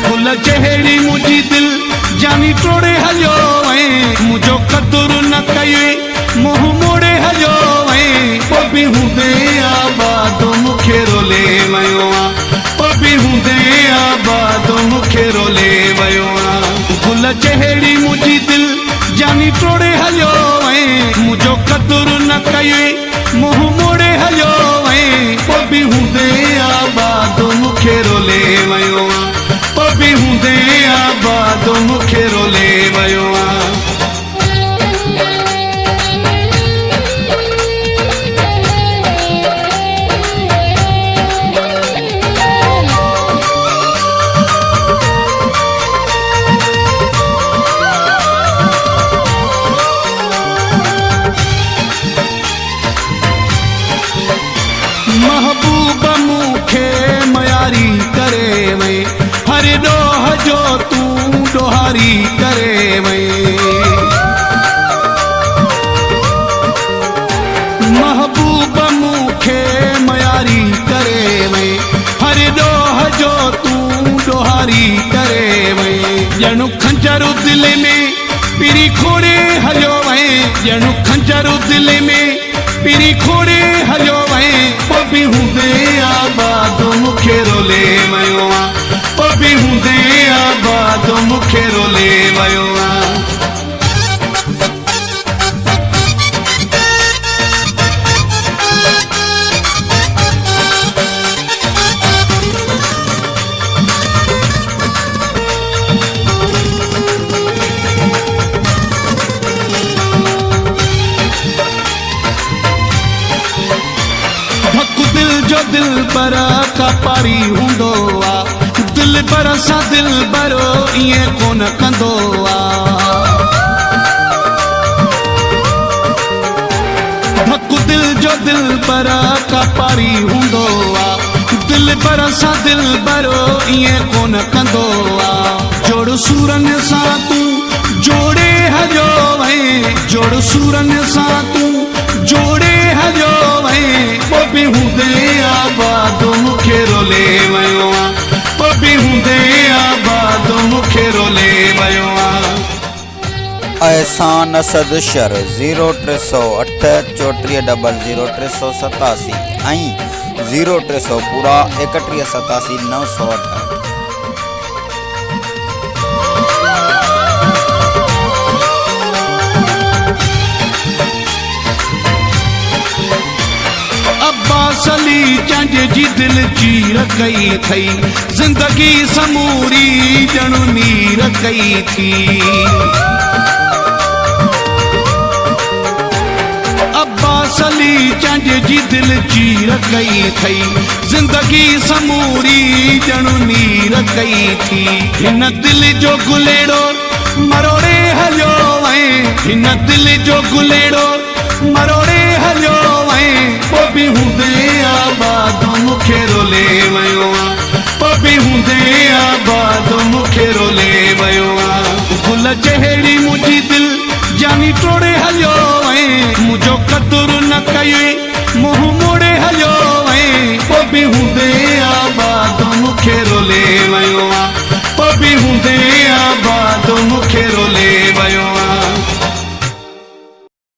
गुल जहड़ी मुझी दिल जानी टोड़े हलियो मुझो कदुर न कई मुंह मोड़े हलियो पबी हूंदे आबाद मुखे रोले वयो पबी हूंदे आबाद मुखे रोले वयो गुल जहड़ी मुझी दिल जानी टोड़े हलियो मुझो कदुर न कई मुंह मोड़े हलियो पबी हूंदे आबाद मुखे रोले वयो पबी हूंदे आबाद मुखे रोले वयो महबूब मुखे मयारी करे वई हर ॾोह जो तूं ॾोहारी करे वई महबूब मुखे मयारी करे वई हर ॾोह जो तूं ॾोहारी करे वई ॼणु खंजर दिल में पिरी खोड़े हलियो वई ॼणु खंजर दिल में पिरी खोड़े हलियो पबी हूंदे आबाद मुखे रोले वयो पबी हूंदे आबाद मुखे रोले वयो दिल पर का पारी हूंदो दिल पर सां दिल भरो ईअं कोन कंदो धक दिल जो दिल पर का पारी हूंदो दिल पर सां दिल भरो ईअं कोन कंदो जोड़ सूरन सां तूं जोड़े हलियो जोड़ सूरन सां तूं जोड़े हलियो पबी हूंदे आबाद मुखे रोले वयो पबी हूंदे आबाद मुखे रोले वयो एहसान असद शर 0308 34000387 ऐं 0300 पूरा 3187 968। अली चंज जी दिल चीर कई थई जिंदगी समूरी ॼणु नीर कई थी अब्बास अली चंज जी दिल चीर कई थई जिंदगी समूरी ॼणु नीर कई थी हिन दिल जो गुलेड़ो मरोड़े हलियो हिन दिल जो गुलेड़ो मरोड़े हलियो पबी हूंदे आबाद मुखे रोले वयो पबी हूंदे आबाद मुखे रोले वयो गुल जहड़ी मुझी दिल जानी टोड़े हलियो मुझो कदुर न कई मुंह मोड़े हलियो पबी हूंदे